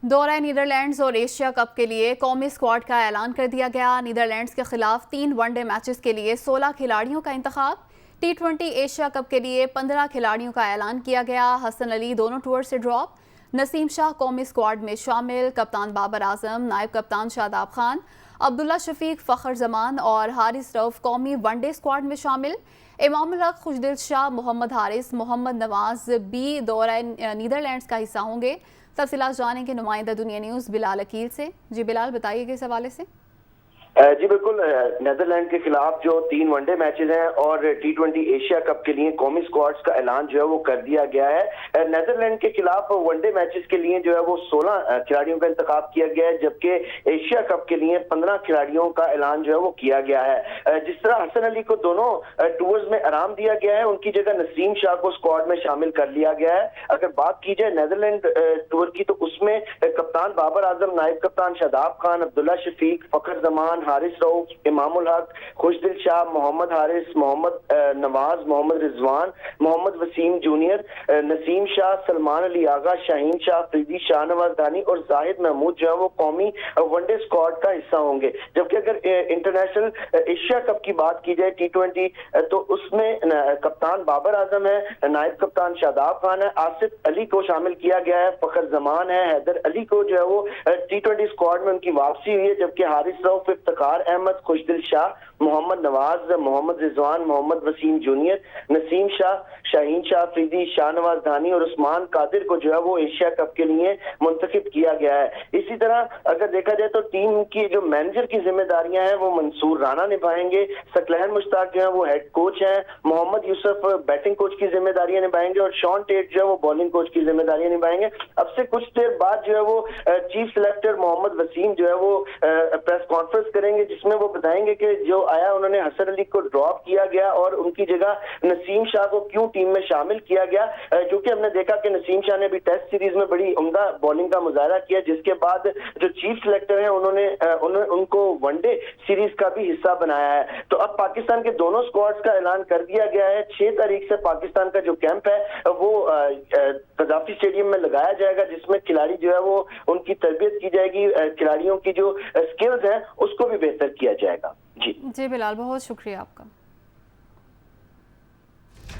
دورہ نیدرلینڈز اور Asia cup کے لیے قومی اسکواڈ کا اعلان کر دیا گیا۔ نیدرلینڈز کے خلاف 3 ون ڈے میچز کے لیے 16 کھلاڑیوں کا انتخاب۔ T20 ایشیا کپ کے لیے 15 کھلاڑیوں کا اعلان کیا گیا۔ حسن علی دونوں ٹور سے ڈراپ۔ نسیم شاہ قومی اسکواڈ میں شامل۔ کپتان بابر اعظم، نائب کپتان شاداب خان، عبداللہ شفیق، فخر زمان اور حارث رؤف قومی ون ڈے اسکواڈ میں شامل۔ امام الحق، خوشدل شاہ، محمد حارث، محمد نواز بھی دورہ نیدرلینڈز کا حصہ ہوں گے۔ تفصیلات جانیں گے نمائندہ دنیا نیوز بلال عقیل سے۔ جی بلال، بتائیے کہ اس حوالے سے۔ جی بالکل، نیدرلینڈ کے خلاف جو 3 ون ڈے میچز ہیں اور T20 ایشیا کپ کے لیے قومی اسکواڈز کا اعلان جو ہے وہ کر دیا گیا ہے۔ نیدرلینڈ کے خلاف ون ڈے میچز کے لیے جو ہے وہ 16 کھلاڑیوں کا انتخاب کیا گیا ہے، جبکہ ایشیا کپ کے لیے 15 کھلاڑیوں کا اعلان جو ہے وہ کیا گیا ہے۔ جس طرح حسن علی کو دونوں ٹورز میں آرام دیا گیا ہے، ان کی جگہ نسیم شاہ کو اسکواڈ میں شامل کر لیا گیا ہے۔ اگر بات کی جائے نیدرلینڈ ٹور کی تو اس میں کپتان بابر اعظم، نائب کپتان شاداب خان، عبداللہ شفیق، فخر زمان، حارث رؤف، امام الحق، خوشدل شاہ، محمد حارث، محمد نواز، محمد رضوان، محمد وسیم جونیئر، نسیم شاہ، سلمان علی آغا، شاہین شاہ افریدی، شاہ نواز دانی اور زاہد محمود جو ہے وہ قومی ون ڈے اسکواڈ کا حصہ ہوں گے۔ جبکہ اگر انٹرنیشنل ایشیا کپ کی بات کی جائے T20 تو اس میں کپتان بابر اعظم ہے، نائب کپتان شاداب خان ہے، آصف علی کو شامل کیا گیا ہے، فخر زمان ہے، حیدر علی کو جو ہے وہ T20 اسکواڈ میں ان کی واپسی ہوئی ہے، جبکہ حارث رؤف، افتخار احمد، خوشدل شاہ، محمد نواز، محمد رضوان، محمد وسیم جونیئر، نسیم شاہ، شاہین شاہ افریدی، شاہ نواز دانی اور عثمان قادر کو جو ہے وہ ایشیا کپ کے لیے منتخب کیا گیا ہے۔ اسی طرح اگر دیکھا جائے تو ٹیم کی جو مینیجر کی ذمہ داریاں ہیں وہ منصور رانا نبھائیں گے، ثقلین مشتاق جو ہیں وہ ہیڈ کوچ ہیں، محمد یوسف بیٹنگ کوچ کی ذمہ داریاں نبھائیں گے اور شان ٹیٹ جو ہے وہ بالنگ کوچ کی ذمہ داریاں نبھائیں گے۔ اب سے کچھ دیر بعد جو ہے وہ چیف سلیکٹر محمد وسیم جو ہے وہ پریس کانفرنس کریں گے، جس میں وہ بتائیں گے کہ جو آیا انہوں نے حسن علی کو ڈراپ کیا گیا اور ان کی جگہ نسیم شاہ کو کیوں ٹیم میں شامل کیا گیا، کیونکہ ہم نے دیکھا کہ نسیم شاہ نے بھی ٹیسٹ سیریز میں بڑی عمدہ بالنگ کا مظاہرہ کیا، جس کے بعد جو چیف سلیکٹر ہیں انہوں نے ان کو ون ڈے سیریز کا بھی حصہ بنایا ہے۔ تو اب پاکستان کے دونوں اسکواڈز کا اعلان کر دیا گیا ہے۔ 6 تاریخ سے پاکستان کا جو کیمپ ہے وہ قذافی اسٹیڈیم میں لگایا جائے گا، جس میں کھلاڑی جو ہے وہ ان کی تربیت کی جائے گی، کھلاڑیوں کی جو اسکلز ہیں اس کو بھی بہتر کیا جائے گا۔ جی بلال، بہت شکریہ آپ کا۔